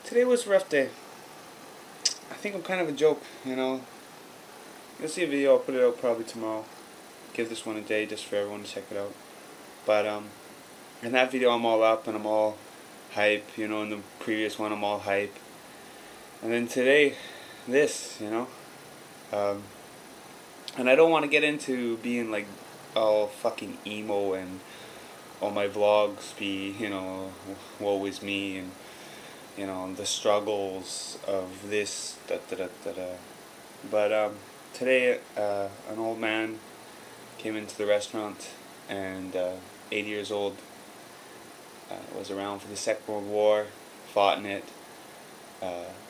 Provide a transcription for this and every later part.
Today was a rough day. I think I'm kind of a joke, you know. You'll see a video, I'll put it out probably tomorrow. Give this one a day just for everyone to check it out. But in that video I'm all up and I'm all hype, you know. In the previous one I'm all hype. And then today, this, you know. And I don't want to get into being like all fucking emo and all my vlogs be, you know, woe is me and, you know, the struggles of this, da da da da da. But today, an old man came into the restaurant, and 80 years old, was around for the Second World War, fought in it,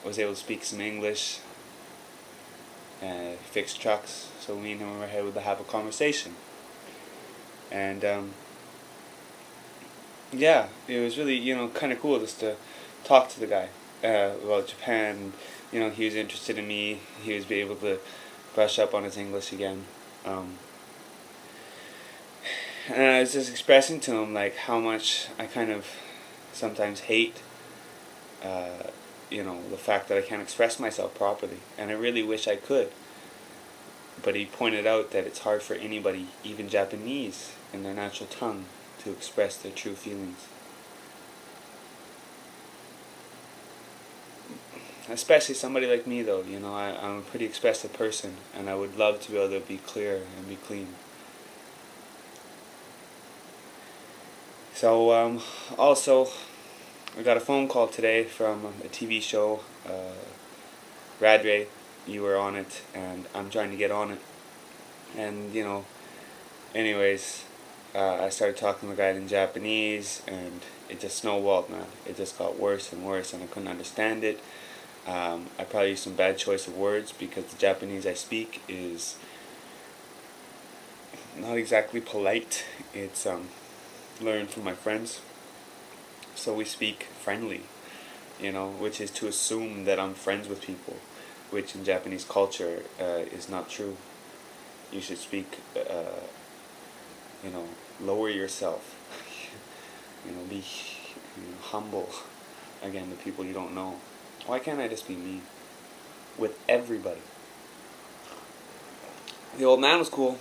was able to speak some English, fixed trucks, so me and him were able to have a conversation. And yeah, it was really, you know, kind of cool just to talk to the guy about Japan. You know, he was interested in me. He was able to brush up on his English again. And I was just expressing to him like how much I kind of sometimes hate, you know, the fact that I can't express myself properly, and I really wish I could. But he pointed out that it's hard for anybody, even Japanese, in their natural tongue, to express their true feelings. Especially somebody like me, though. You know, I'm a pretty expressive person, and I would love to be able to be clear and be clean. So, also, I got a phone call today from a TV show, Radray. You were on it, and I'm trying to get on it. And, you know, anyways, I started talking to the guy in Japanese, and it just snowballed, man. It just got worse and worse, and I couldn't understand it. I probably used some bad choice of words because the Japanese I speak is not exactly polite. It's learned from my friends. So we speak friendly, you know, which is to assume that I'm friends with people, which in Japanese culture is not true. You should speak, you know, lower yourself, you know, be humble, again, to people you don't know. Why can't I just be me with everybody? The old man was cool.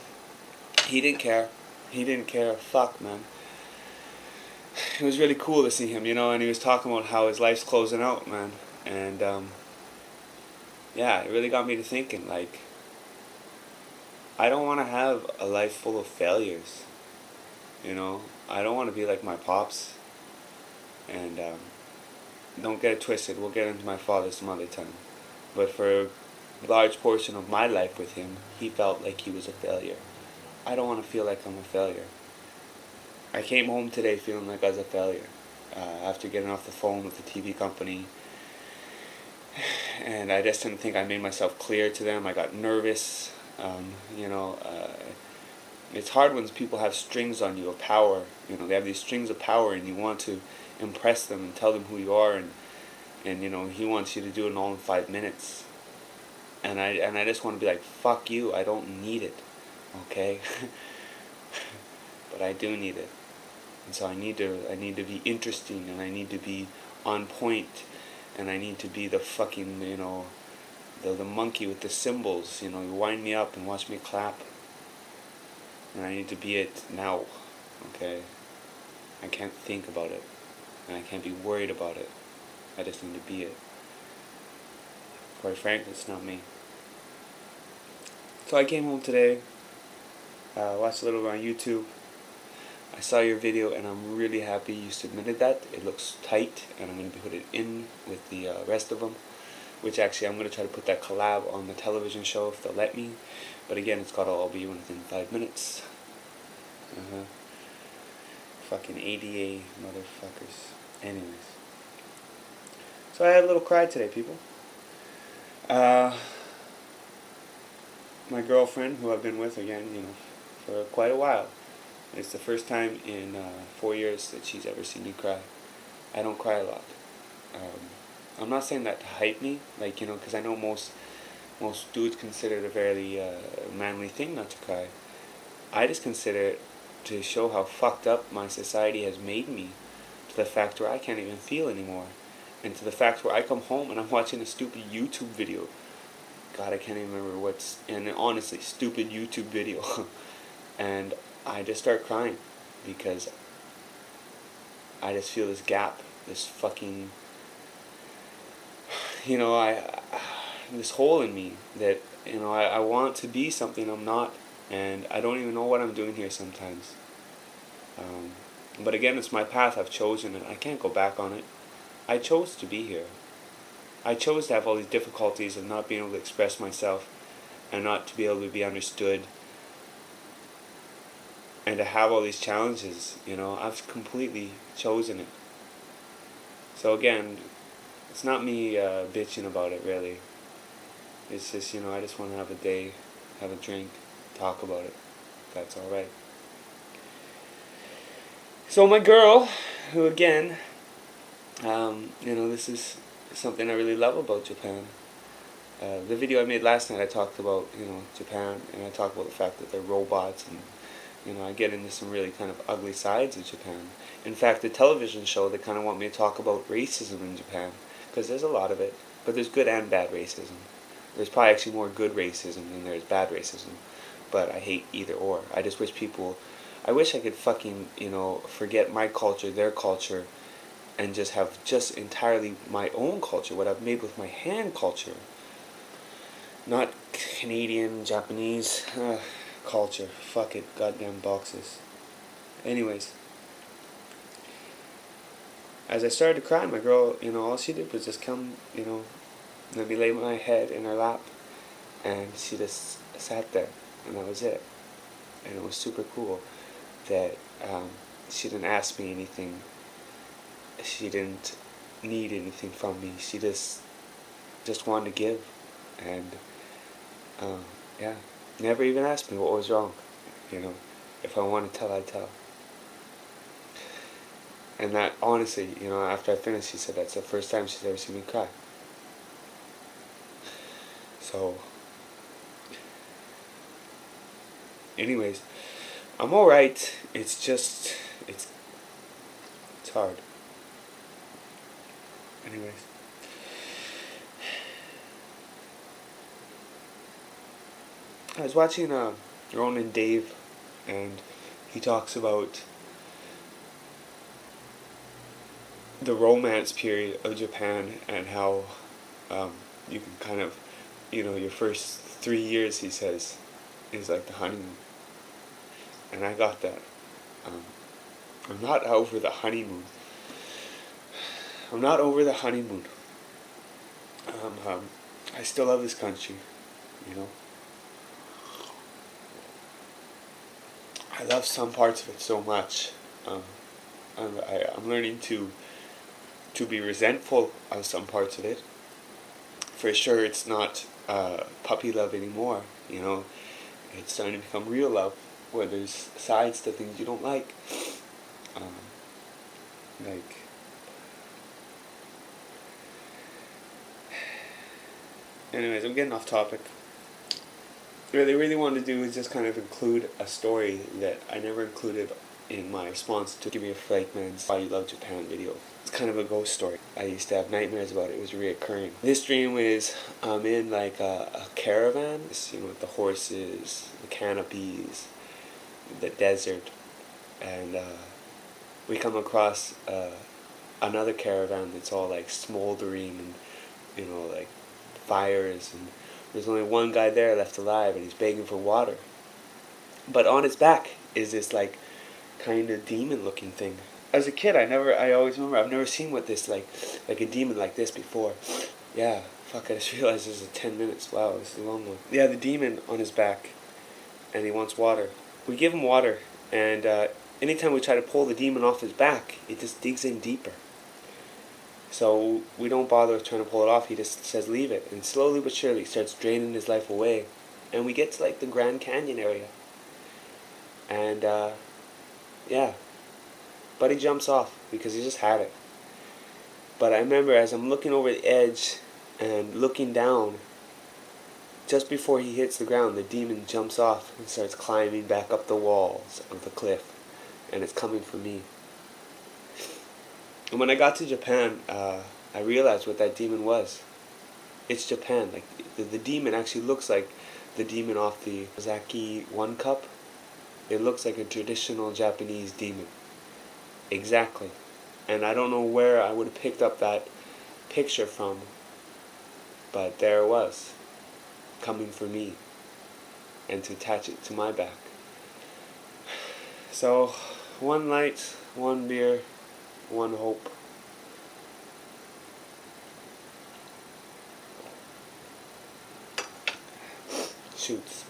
He didn't care. He didn't care. Fuck, man. It was really cool to see him, you know, and he was talking about how his life's closing out, man. And, yeah, it really got me to thinking, like, I don't want to have a life full of failures, you know. I don't want to be like my pops. And, don't get it twisted, we'll get into my father some other time. But for a large portion of my life with him, he felt like he was a failure. I don't want to feel like I'm a failure. I came home today feeling like I was a failure. After getting off the phone with the TV company. And I just didn't think I made myself clear to them. I got nervous. You know, it's hard when people have strings on you of power. You know, they have these strings of power and you want to impress them and tell them who you are, and you know, he wants you to do it all in 5 minutes. And I just want to be like, fuck you, I don't need it. Okay? But I do need it. And so I need to be interesting, and I need to be on point, and I need to be the fucking, you know, the monkey with the cymbals, you know, you wind me up and watch me clap. And I need to be it now, okay? I can't think about it, and I can't be worried about it. I just need to be it. Quite frankly, it's not me. So I came home today, watched a little bit on YouTube. I saw your video, and I'm really happy you submitted that. It looks tight, and I'm going to put it in with the rest of them. Which actually, I'm going to try to put that collab on the television show if they'll let me. But again, it's got to all be within 5 minutes. Fucking ADA motherfuckers. Anyways. So I had a little cry today, people. My girlfriend, who I've been with again, you know, for quite a while. It's the first time in 4 years that she's ever seen me cry. I don't cry a lot. I'm not saying that to hype me, like, you know, because I know most dudes consider it a very manly thing not to cry. I just consider it to show how fucked up my society has made me, to the fact where I can't even feel anymore. And to the fact where I come home and I'm watching a stupid YouTube video. God, I can't even remember what's, and honestly, stupid YouTube video. And I just start crying because I just feel this gap, this fucking, this hole in me that, I want to be something I'm not, and I don't even know what I'm doing here sometimes. But again, it's my path. I've chosen it. I can't go back on it. I chose to be here. I chose to have all these difficulties of not being able to express myself and not to be able to be understood and to have all these challenges. I've completely chosen it. So again, it's not me bitching about it, really. It's just, I just want to have a day, have a drink, talk about it. That's alright. So my girl, who again, this is something I really love about Japan. The video I made last night, I talked about, Japan, and I talked about the fact that they're robots, and, I get into some really kind of ugly sides of Japan. In fact, the television show, they kind of want me to talk about racism in Japan, because there's a lot of it, but there's good and bad racism. There's probably actually more good racism than there's bad racism, but I hate either or. I just wish I wish I could fucking, forget my culture, their culture, and just have just entirely my own culture, what I've made with my hand culture. Not Canadian, Japanese culture. Fuck it, goddamn boxes. Anyways, as I started to cry, my girl, all she did was just come, let me lay my head in her lap, and she just sat there, and that was it. And it was super cool that she didn't ask me anything. She didn't need anything from me. She just wanted to give, and never even asked me what was wrong. If I wanted to tell, I'd tell. And that, honestly, after I finished, she said that's the first time she's ever seen me cry. So, anyways, I'm alright. It's just, it's hard. Anyways. I was watching Ronan Dave, and he talks about the romance period of Japan and how you can kind of, your first 3 years, he says, is like the honeymoon. And I got that. I'm not over the honeymoon. I'm not over the honeymoon. I still love this country, I love some parts of it so much. I'm learning to be resentful of some parts of it. For sure, it's not puppy love anymore. It's starting to become real love, where there's sides to things you don't like. Anyways, I'm getting off topic. What I really wanted to do is just kind of include a story that I never included in my response to Give Me a Fragment's Why You Love Japan video. It's kind of a ghost story. I used to have nightmares about it. It was reoccurring. This dream was I'm in like a caravan, with the horses, the canopies, the desert, and we come across another caravan that's all like smoldering and like fires, and there's only one guy there left alive, and he's begging for water. But on his back is this like kind of demon looking thing. As a kid, I always remember, I've never seen what this like a demon like this before. Yeah, fuck, I just realized this is 10 minutes. Wow, this is a long one. Yeah, the demon on his back, and he wants water. We give him water, and anytime we try to pull the demon off his back, it just digs in deeper. So we don't bother with trying to pull it off. He just says leave it, and slowly but surely starts draining his life away. And we get to like the Grand Canyon area, and Buddy jumps off because he just had it. But I remember as I'm looking over the edge and looking down, just before he hits the ground, the demon jumps off and starts climbing back up the walls of the cliff, and it's coming for me. And when I got to Japan, I realized what that demon was. It's Japan. Like the demon actually looks like the demon off the Zaki 1 cup. It looks like a traditional Japanese demon. Exactly. And I don't know where I would have picked up that picture from, but there it was, coming for me, and to attach it to my back. So, one light, one beer, one hope. Shoots.